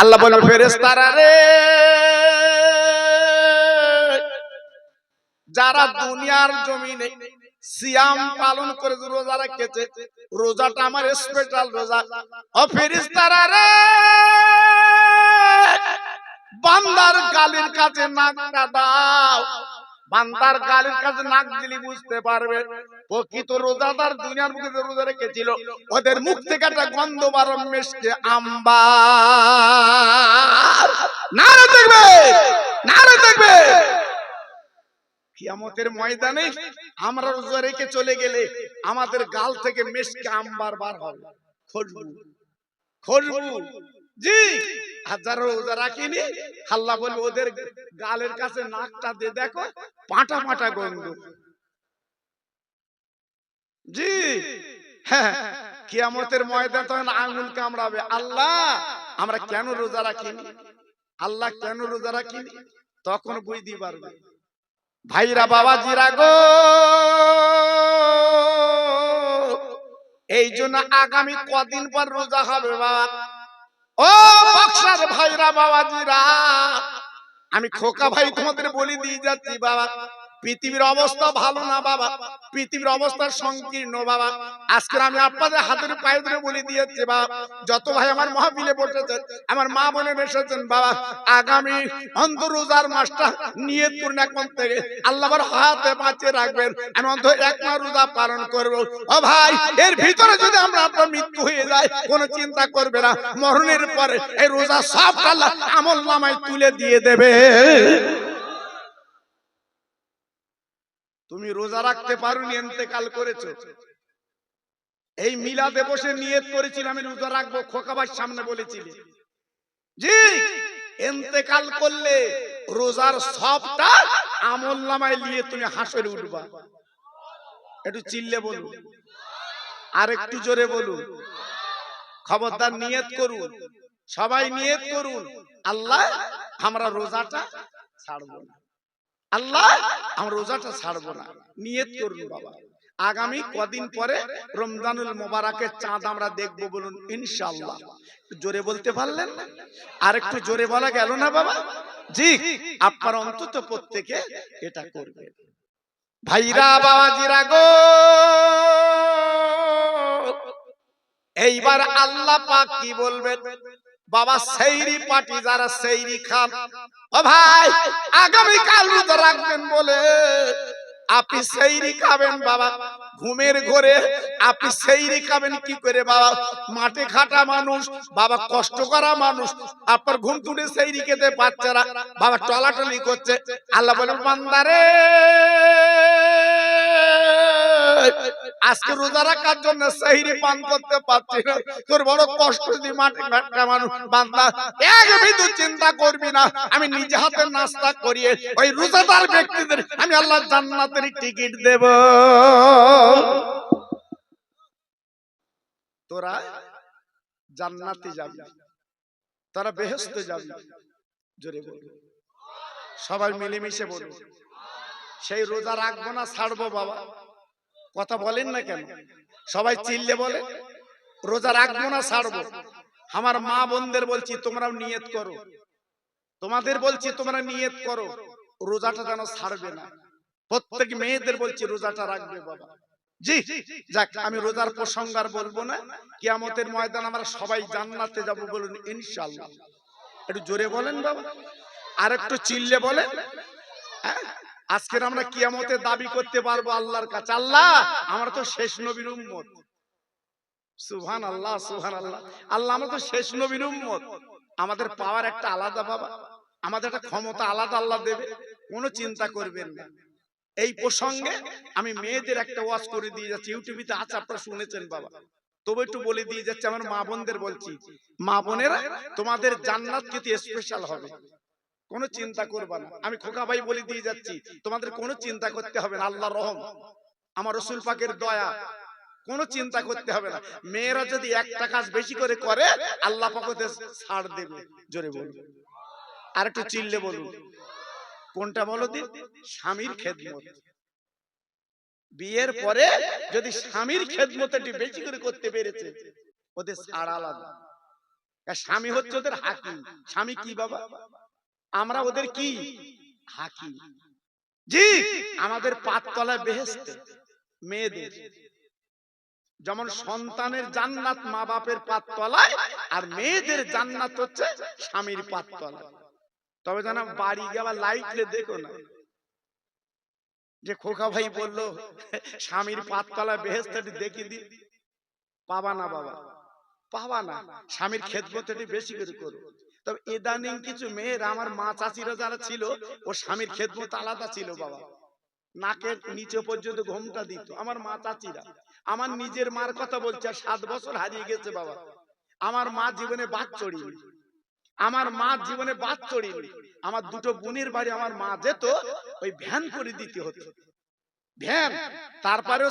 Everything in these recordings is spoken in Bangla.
আল্লাহ বলে ফেরেশতারা রে, যারা দুনিয়ার জমিনে সিয়াম পালন করে রোজা রেখেছে, রোজাটা আমার স্পেশাল রোজা। ও ফেরেশতারা রে, বান্দার গালির কাছে নাকটা দাও। বান্দার গালির কাছে নাক দিলে বুঝতে পারবে প্রকৃত রোজাদার দুনিয়ার মুখে রোজা রেখেছিল, ওদের মুখ থেকে একটা গন্ধ বারো মিশকে আম্বার। নারে দেখবে, নারে দেখবে। কিয়ামতের ময়দানে আমরা রোজা রেখে চলে গেলে আমাদের গাল থেকে মিশকে আম্বার বার হবে, খুশবু, খুশবু। জি, হাজারো রোজা রাখিনি, আল্লাহ বলে ওদের গালের কাছে নাকটা দিয়ে দেখো, পাটা পাটা গন্ধ। জি হ্যাঁ, কিয়ামতের ময়দানে তখন আঙ্গুল কামড়াবে, আল্লাহ আমরা কেন রোজা রাখিনি, আল্লাহ কেন রোজা রাখিনি, তখন বুঝতে পারবে। ভাইরা বাবাজিরা গো, এই জন্য আগামী কদিন পর রোজা হবে বাবা। ও বক্সার ভাইরা বাবাজিরা, আমি খোকা ভাই তোমাদের বলে দিয়ে যাচ্ছি বাবা, পৃথিবীর অবস্থা ভালো না বাবা, পৃথিবীর অবস্থা সংকীর্ণ বাবা। আজকে আমি আপনাদের হাতের পায়ে ধরে বলে দিয়েছি বাবা, যত ভাই আমার মাহফিলে বসেছেন, আমার মা বোনের এসেছেন বাবা, আগামী অন্তর রোজার মাসটা নিয়ত করুন এখন থেকে, আল্লাহর হাতে বাঁচিয়ে রাখবেন, আমি অন্তর এক মাস রোজা পালন করব। ও ভাই, এর ভিতরে যদি আমরা আপনার মৃত্যু হয়ে যায় কোনো চিন্তা করবে না, মরণের পরে এই রোজা সব আল্লাহ আমল নামায় তুলে দিয়ে দেবে। তুমি রোজা রাখতে পারোনি, ইন্তেকাল করেছো। এই মিলাদে বসে নিয়ত করেছিল আমি রোজা রাখবো, খোকাবার সামনে বলেছিলি, জি ইন্তেকাল করলে রোজার সবটা আমল নামায় নিয়ে তুমি হাসরে উঠবা। একটু চিল্লে বলুন, আর একটু জোরে বলুন। খবরদার নিয়ত করুন, সবাই নিয়ত করুন, আল্লাহ আমরা রোজাটা ছাড়বো না, আল্লাহ আমরা রোজাটা ছাড়বো না। নিয়ত করুন বাবা, আগামী কদিন পরে রমজানুল মোবারকের চাঁদ আমরা দেখবো, বলুন ইনশাআল্লাহ। জোরে বলতে পারলেন না? আর একটু জোরে বলা গেল না বাবা? জি, আপনার অন্তত প্রত্যেকে এটা করবে। ভাইরা বাবাজিরা গো, এইবার আল্লাহ পাক কি বলবেন বাবা, সেইরি পার্টি যারা সেইরি খান, ও ভাই আগামী কাল রোজা রাখবেন বলে আপনি সেইরি খাবেন বাবা, ঘুমের ঘরে আপনি সেইরি খাবেন কি করে বাবা? মাঠে খাটা মানুষ বাবা, কষ্ট করা মানুষ, আপনার ঘুম তুলে সেইরি খেতে পারছে না বাবা, টলাটলি করছে। আল্লাহ বলেন বান্দারে, আজকে রোজা রাখার জন্য সেহরি পান করতে পারছি না, তোর বড় কষ্ট দি মাটি ঘাটটা মানুষ। বান্দা এক বিন্দু চিন্তা করবি না, আমি নিজে হাতে নাস্তা করিয়ে ওই রোজাদার ব্যক্তিদের আমি আল্লাহ জান্নাতের টিকিট দেব। তোরা জান্নাতে যাবি, তোরা বেহেশতে যাবি। জোরে বল, সবাই মিলেমিশে বলুন। সেই রোজা রাখবো না ছাড়বো বাবা, কথা বলেন না কেন? সবাই চিল্লে বলে রোজা রাখবো না ছাড়বো। আমার মা বোনদের বলছি তোমরাও নিয়ত করো, তোমাদের বলছি তোমরা নিয়ত করো, রোজাটা যেন ছাড়বে না। প্রত্যেক মেয়েদের বলছি রোজাটা রাখবে বাবা। জি যাক, আমি রোজার প্রসঙ্গ আর বলবো না। কিয়ামতের ময়দান আমরা সবাই জান্নাতে যাব, বলুন ইনশাআল্লাহ। একটু জোরে বলেন বাবা, আর একটু চিল্লে বলেন। আজকের আমরা কিয়ামতে দাবি করতে পারবো আল্লাহর কাছে, আল্লাহ আমরা তো শেষ নবীর উম্মত। সুবহানাল্লাহ, সুবহানাল্লাহ। আল্লাহ আমরা তো শেষ নবীর উম্মত, আমাদের পাওয়ার একটা আলাদা বাবা, আমাদের একটা ক্ষমতা আলাদা আল্লাহ দেবে, কোনো চিন্তা করবেন না। এই প্রসঙ্গে আমি মেয়েদের একটা ওয়াজ করে দিয়ে যাচ্ছি, ইউটিউবে আছে, আপনারা শুনেছেন বাবা, তবে একটু বলে দিয়ে যাচ্ছে। আমার মা বোনদের বলছি, মা বোনেরা তোমাদের জান্নাত কিন্তু স্পেশাল হবে, কোনো চিন্তা করবা না। আমি খোকা ভাই বলে দিয়ে যাচ্ছি, তোমাদের কোনো চিন্তা করতে হবে না, আল্লাহর রহম, আমার রাসূল পাকের দয়া, কোনো চিন্তা করতে হবে না। মেয়েরা যদি একটা কাজ বেশি করে করে আল্লাহ পাক ওদের ছাড় দেবে। জোরে বলুন, আর একটু চিল্লে বলুন। কোনটা বলো দিন? স্বামীর খেদমত। বিয়ের পরে যদি স্বামীর খেদমত একটু বেশি করে করতে পেরেছে, ওদের ছাড় আলাদা। স্বামী হচ্ছে ওদের হাকিম। স্বামী কি বাবা? আমরা ওদের কি হাকিম। জি, আমাদের পাততলায় বেহেশতে মেয়েদের, যেমন সন্তানের জান্নাত মা বাপের পাততলায়, আর মেয়েদের জান্নাত হচ্ছে স্বামীর পাততলায়। তবে জানা বাড়ি গেলা লাইটলে দেখো না যে খোকা ভাই বললো স্বামীর পাততলায় বেহেশতটি দেখি দি, পাবা না বাবা, পাবা না। স্বামীর খেদমতটি বেশি করে করো। তবে ইদানিং কিছু মেয়ের, আমার মা চাচিরা যারা ছিল, ও স্বামীর খেদমত আলাদা ছিল বাবা। নাকের নিচে পর্যন্ত ঘোমটা দিত আমার মা চাচিরা। আমার নিজের মার কথা বলছে, 7 বছর হারিয়ে গেছে বাবা। আমার মা জীবনে বাদ চড়িনি, আমার মা জীবনে বাদ চড়িনি। আমার দুটো বোনের বাড়ি আমার মা যেত, ওই ভ্যান করে দিতে হতো, ভ্যান। তারপরে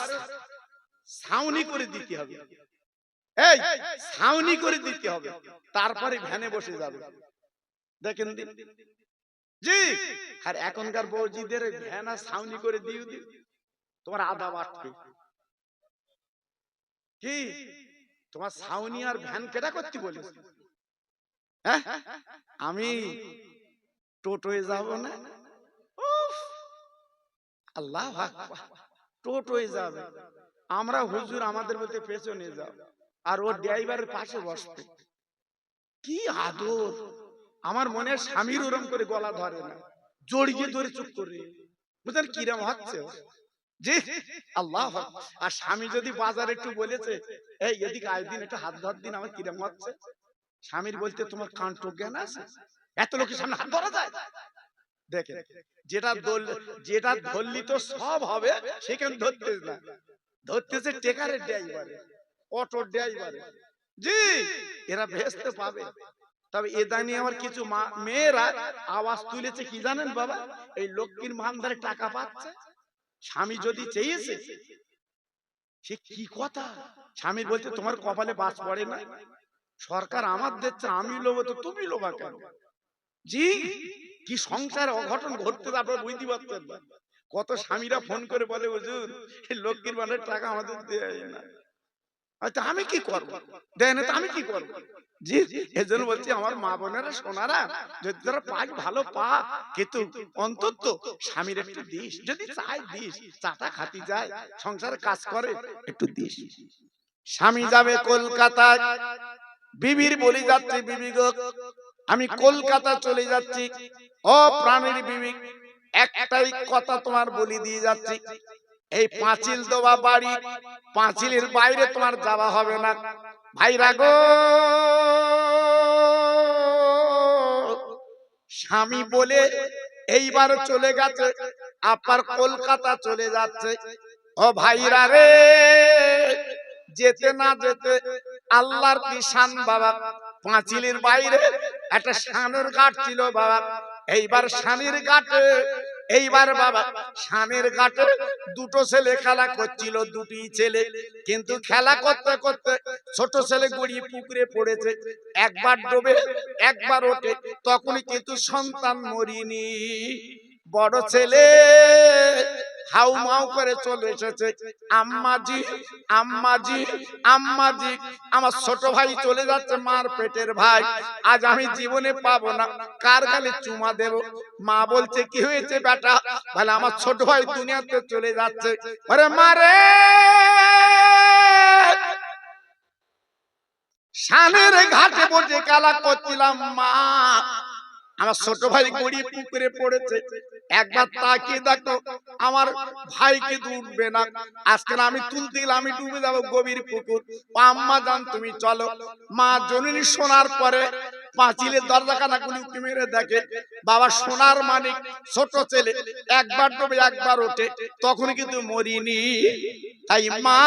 ছাউনি করে দিতে হবে, এই ছাউনি করে দিতে হবে, তারপরে ভ্যানে বসে যাবে। দেখেন জি। আর এখনকার বৌজিদের ভ্যান আর ছাউনি করে দিও দিও, তোমার আধা বাটবে কি? তোমার ছাউনি আর ভ্যান কেটা করতে বলিস? হ্যাঁ, আমি টোটোয় যাব না, আল্লাহ আকবার, টোটোয় যাবে। আমরা হুজুর আমাদের মধ্যে পেছনে যাও, আর ওর ড্রাইভারের পাশে বসবে। কি আদর! আমার মনে হয় স্বামীর ওরম করে গলা ধরে না, জড়িয়ে ধরে চুপ করে, বুঝলেন কিরম হচ্ছে জি। আল্লাহ। আর স্বামী যদি বাজারে একটু বলেছে, এই এদিকে আয় দিন, একটু হাত ধর দিন, আমার কিরম হচ্ছে, স্বামীর বলতে তোমার কাণ্ড জ্ঞান আছে? এত লোকের সামনে হাত ধরা যায়? দেখেন, যেটা ধরলি তো সব হবে, সেখানে ধরতে না, ধরতেছে টেকারের ড্রাইভারে, অটোর ড্রাইভারে। জি, এরা ভেস্তে পাবে। তবে এদানি আমার কিছু মেয়েরা আওয়াজ তুলেছে কি জানেন বাবা? এই লক্ষ্মীর ভান্ডারে টাকা পাচ্ছে, স্বামী যদি চেয়েছে, সে কি কথা? স্বামী বলতে তোমার কপালে বাস পড়ে না, সরকার আমার দিচ্ছে, আমি লোবো তো তুমি লোবা কেন? জি, কি সংসার অঘটন ঘটতে আপনারা বুঝতে পারছেন না। কত স্বামীরা ফোন করে বলে, হুজুর লক্ষ্মীর ভান্ডারের টাকা আমাদের দেয় না, আচ্ছা আমি কি করবো, দেয় না তো আমি কি করবো? জি, এজন্য বলছি আমার মা বোনেরা সোনারা, যদি তারা পাক ভালো পা, কিন্তু অন্তত স্বামীর একটু দিস, যদি চাই দিস, চাটা খাতি যায়, সংসারে কাজ করে, একটু দিস। স্বামী যাবে কলকাতায়, বিবির বলি যাচ্ছে, বিবি গো আমি কলকাতা চলে যাচ্ছি, ও প্রাণীর বিবি একটাই কথা তোমার বলি দিয়ে যাচ্ছি, এই পাঁচিল দেওয়া বাড়ি, পাঁচিলের বাইরে তোমার যাওয়া হবে না। ভাইরা গো, স্বামী বলে এইবার চলে গেছে, আপনার কলকাতা চলে যাচ্ছে। ও ভাইরা রে, যেতে না যেতে আল্লাহর কি শান বাবা, পাঁচিলের বাইরে একটা শানের ঘাট ছিল বাবা। এইবার শানের ঘাটে, এইবার বাবা শানের ঘাটে দুটো ছেলে খেলা করছিল, দুটি ছেলে, কিন্তু খেলা করতে করতে ছোট ছেলে গড়িয়ে পুকুরে পড়েছে, একবার ডোবে একবার ওঠে, তখনই কিন্তু সন্তান মরিনি। বড় ছেলে হাউ মাউ করে চলে এসেছে, আম্মাজি আম্মাজি আম্মাজি, আমার ছোট ভাই চলে যাচ্ছে, মার পেটের ভাই, আজ আমি জীবনে পাবো না, কার গালে চুমা দেব? মা বলছে কি হয়েছে বেটা? বলে আমার ছোট ভাই দুনিয়াতে চলে যাচ্ছে। আরে মারে, শানের ঘাটে বসে খেলা করছিলাম, মা আমার ছোট ভাই গড়িয়ে পুকুরে পড়েছে, একবার তাকিয়ে দেখো আমার ভাইকে ডুববে না, আজকে আমি তুলতে গেলে আমি ডুবে যাবো গভীর পুকুর। আম্মা জান তুমি চলো। মা জননী শোনার পরে পাঁচিলের দরজা কানাকুনি উঁকি মেরে দেখে, বাবা সোনার মানিক ছোট ছেলে একবার ডুবে একবার ওঠে, তখন কিন্তু মরিনি। তাই মা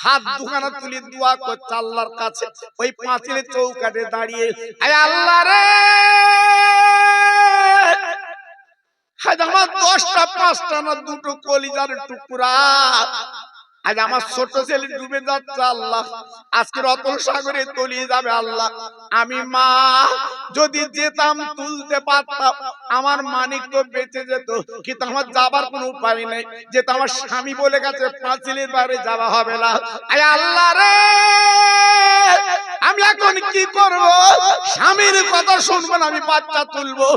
হাত দুখানা তুলে দোয়া করছে আল্লাহর কাছে, ওই পাঁচিলের চৌকাঠে দাঁড়িয়ে, আয় আল্লাহ রে, আমার 10টা 5টা না 2টো কলিজার টুকরা আজ আমার ছোট ছেলে ডুবে যাচ্ছে আল্লাহ, আজকে রতন সাগরে তলিয়ে যাবে আল্লাহ। আমি মা যদি যেতাম তুলতে পারতাম, আমার মানিক তো বেঁচে যেত, কিন্তু আমার যাবার কোনো উপায় নেই, যেটা আমার স্বামী বলে গেছে পাঁচিলের বাইরে যাওয়া হবে না। আয় আল্লাহ রে, আমি এখন কি করব? স্বামীর কথা শুনবো না, আমি বাচ্চা তুলবো,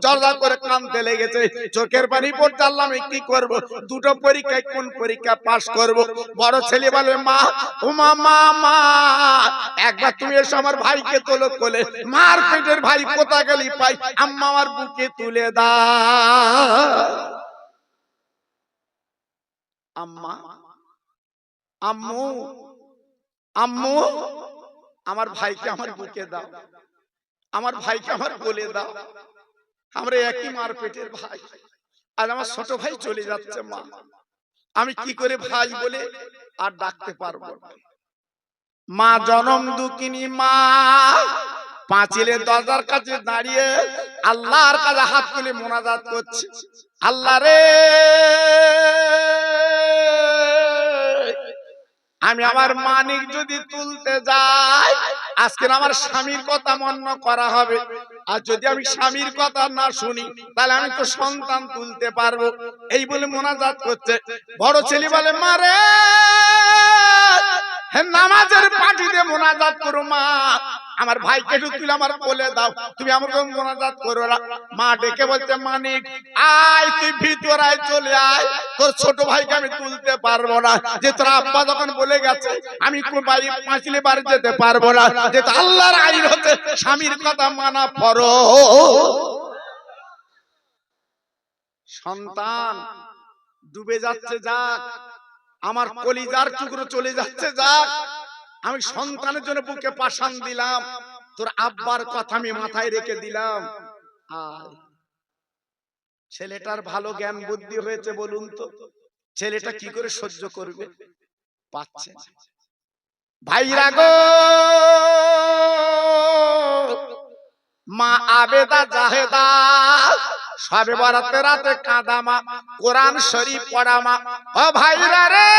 জড়জড় করে কাঁদতে লেগেছে, চোখের পানি পড়তে, আল্লাহ আমি কি করব? দুটো পরীক্ষায় কোন পরীক্ষা পাশ করব? বড় ছেলে বলে মা, ও মা মা মা, একবার তুমি এসো আমার ভাইকে তোলো কোলে, মার পেটের ভাই কোথা গেলি পাই, আম্মা আমার বুকে তুলে দাও। আম্মা, আম্মু, আম্মু, আমার ভাইকে আমার বুকে দাও, আমার ভাইকে আমার কোলে দাও, আমরা একই মার পেটের ভাই, আর আমার ছোট ভাই চলে যাচ্ছে মা, আমি কি করে ভাই বলে আর ডাকতে পারবো না। মা জনম দুঃখিনী মা পাঁচিলের দরজার কাছে দাঁড়িয়ে আল্লাহর কাছে হাত তুলে মোনাজাত করছে, আল্লাহ রে, আমি আমার মানিক যদি তুলতে যাই, আজকে আমার স্বামীর কথা মন্য করা হবে, আর যদি আমি স্বামীর কথা না শুনি, তাহলে আমি তো সন্তান তুলতে পারবো। এই বলে মোনাজাত করছে। বড় ছেলে বলে মারে, নামাজের পাটিতে মোনাজাত করো মা, আমার ভাইকে একটু তুলে আমার কোলে দাও, তুমি আমাকে মোনাজাত করো না। মা ডেকে বলছে মানিক আয়, তুই ভিতর আয়, চলে আয়, তোর ছোট ভাইকে আমি তুলতে পারবো না, যে তোর আব্বা যখন বলে গেছে আমি পাঁচিলে বাড়ি যেতে পারবো না, যে আল্লাহর আইন হচ্ছে স্বামীর কথা মানা ফরজ। সন্তান ডুবে যাচ্ছে যাক, আমার কলিজার টুকরো চলে যাচ্ছে যাক, আমি সন্তানের জন্য বুকে পাশান দিলাম, তোর আব্বার কথা আমি মাথায় রেখে দিলাম। আর ছেলেটার ভালো জ্ঞান বুদ্ধি হয়েছে, বলুন তো ছেলেটা কি করে সহ্য করবে? পাচ্ছে না। ভাইরা গো, মা আবেদা জাহেদা সবে বরাতে রাতে কাঁদামা, কোরআন শরীফ পড়ামা। ও ভাইরা রে,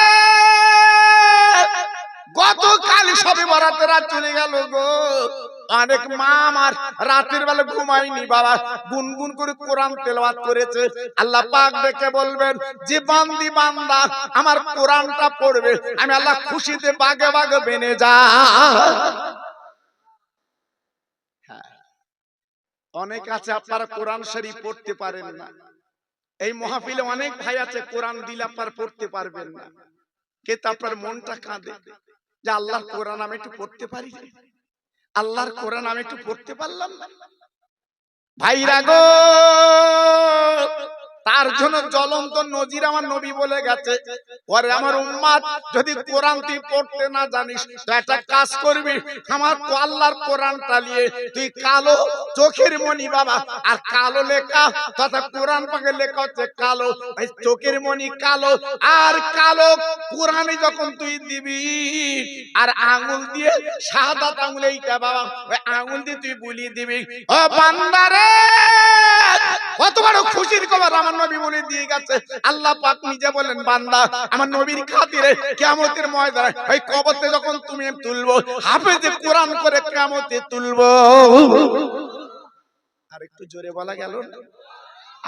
গতকাল সবে বরাতে রাত চলে গেল গো, অনেক মা আমার রাতের বেলা ঘুমায়নি বাবা, গুনগুন করে কোরআন তেলাওয়াত করেছে। আল্লাহ পাক দেখে বলবেন যে বান্দি বান্দা আমার কোরআনটা পড়বে, আমি আল্লাহ খুশিতে বাগে বাগে বেনে যা। অনেক আছে আপনারা কোরআন শরীফ পড়তে পারেন না, এই মাহফিলে অনেক ভাই আছে কোরআন দিলে আপনারা পড়তে পারবেন না, কিন্তু আপনার মনটা কাঁদে যে আল্লাহর কোরআন আমি একটু পড়তে পারি, আল্লাহর কোরআন আমি একটু পড়তে পারলাম না। ভাইরা গো, তার জন্য জ্বলন্ত নজির আমার নবী বলে গেছে, ওরে আমার উম্মত, যদি কোরআন তুই পড়তে না জানিস তো একটা কাজ করবি, আমার আল্লাহর কোরআনটা নিয়ে তুই কালো চোখের মণি বাবা, আর কালো লেখা তথা কোরআন পাকে লেখা হচ্ছে কালো, এই চোখের মণি কালো, আর কালো কোরআনে যখন তুই দিবি, আর আঙ্গুল দিয়ে শাহাদাত আঙ্গুল এইটা বাবা, ওই আঙ্গুল দিয়ে তুই বুলিয়ে দিবি। ও বান্দারে, কত বড় খুশির খবর আমার নবী বলে দিয়ে গেছে। আল্লাহ পাক নিজে বলেন বান্দা আমার নবীর খাতিরে কিয়ামতের ময়দানে ওই কবরে যখন তুমি তুলবো, হাফেজে কোরআন করে কিয়ামতে তুলবো। আর একটু জোরে বলা গেল না,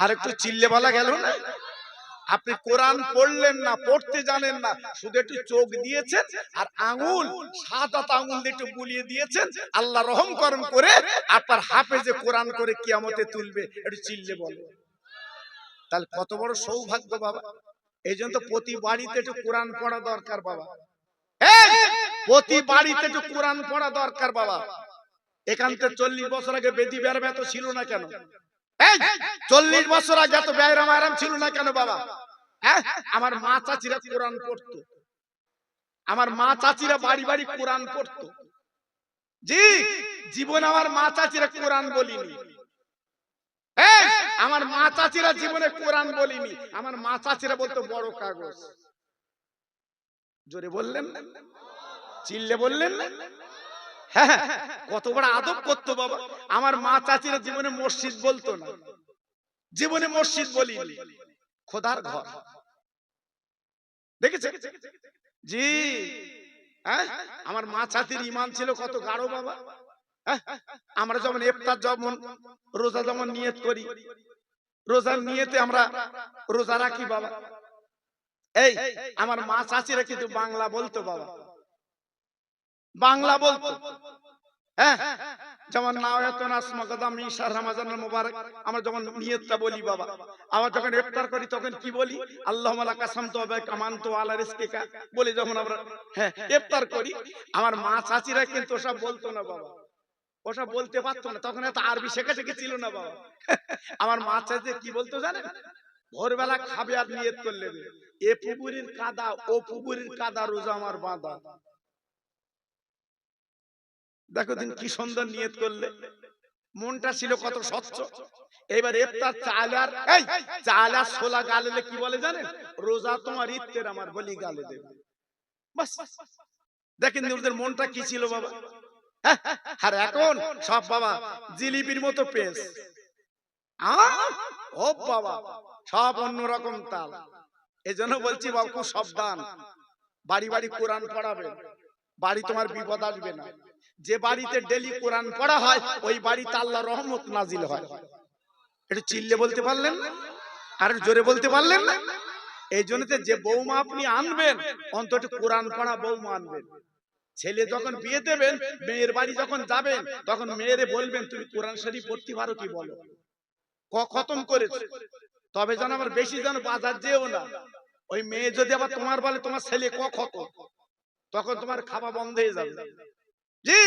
আর একটু চিল্লে বলা গেল না। আপনি কোরআন পড়লেন না, পড়তে জানেন না, শুধু একটু চোখ দিয়েছেন আর আঙ্গুল সাদাত আঙ্গুল দিয়ে একটু বুলিয়ে দিয়েছেন, আল্লাহ রহম করম করে আপনার হাফেজে কোরআন করে কিয়ামতে তুলবে, একটু চিল্লে বলে। তাহলে কত বড় সৌভাগ্য বাবা। এই জন্য তো প্রতি বাড়িতে একটু কোরআন পড়া দরকার বাবা, প্রতি বাড়িতে একটু কোরআন পড়া দরকার বাবা। এখান থেকে 40 বছর আগে বেদি বেরবে তো ছিল না কেন? 40 বছর আগে এত ব্যায়াম আরাম ছিল না কেন বাবা? আমার মা চাচিরা কোরআন পড়তো, আমার মা চাচিরা বাড়ি বাড়ি কোরআন পড়তো। জি, জীবনে আমার মা চাচিরা কোরআন বলিনি, আমার মা চাচিরা জীবনে কোরআন বলিনি, আমার মা চাচিরা বলতো বড় কাগজ। জোরে বললেন না, চিল্লে বললেন না। হ্যাঁ, কত বড় আদব করতো বাবা। আমার মা চাচিরা জীবনে মসজিদ বলতো না, জীবনে মসজিদ বলিনি, খোদার ঘর। দেখেছে জি। হ্যাঁ, আমার মা ছাতির ইমান ছিল কত গাঢ় বাবা। হ্যাঁ, আমরা যেমন ইফতার যেমন রোজা যেমন নিয়ত করি, রোজার নিয়তে আমরা রোজা রাখি বাবা। এই আমার মা চাচিরা কিন্তু বাংলা বলতো বাবা, বাংলা বলতো। হ্যাঁ, যেমন নাওয়াতুন আসমা গাদা মিন শাহর রমাজানুল মুবারক, আমরা যখন নিয়তটা বলি বাবা, আবার যখন ইফতার করি তখন কি বলি? আল্লাহুম্মা লাকা সামতু ওয়া বিকা আমানতু আলা রিজকিকা বলি যখন আমরা হ্যাঁ ইফতার করি। আমার মা চাচিরা কিন্তু ওসব বলতো না বাবা, ওসব বলতে পারতো না, তখন এত আরবি শেখা ছিল না বাবা। আমার মা চাচি কি বলতো জানেন? ভোরবেলা খাবে আর নিয়ত করলে, এ পুকুরের কাদা ও পুকুরের কাদা রোজা আমার বাঁধা। দেখো দিন কি সুন্দর নিয়ত করলে, মনটা ছিল কত স্বচ্ছ। এবার ইফতার চালার এই চালা ছোলা গালেলে কি বলে জানেন? রোজা তোমার ইফতার আমার বলি গালে দেবে। বাস দেখেন ওদের মনটা কি ছিল বাবা। হ্যাঁ, আর এখন সব বাবা জিলিপির মতো পেস। ও বাবা সব অন্যরকম তাল। এজন্য বলছি বাবা খুব সাবধান, বাড়ি বাড়ি কোরআন পড়াবেন, বাড়ি তোমার বিপদ আসবে না। যে বাড়িতে ডেলি কোরআন পড়া হয় ওই বাড়িতে আল্লাহর রহমত নাজিল হয়। একটু চিল্লে বলতে পারলেন না? আর জোরে বলতে পারলেন না? এই জন্য যে বৌমা আপনি আনবেন অন্তত কোরআন পড়া বৌমা আনবেন। ছেলে যখন বিয়ে দেবেন, মেয়ের বাড়ি যখন যাবেন তখন মেয়েরে বলবেন তুমি কোরআন শরীফ পড়তে পারো কি বলো, খতম করেছো। তবে যেন আবার বেশি যেন বাজার যেও না। ওই মেয়ে যদি আবার তোমার বলে তোমার ছেলে খতম, তখন তোমার খাওয়া বন্ধ হয়ে যাবে। জি।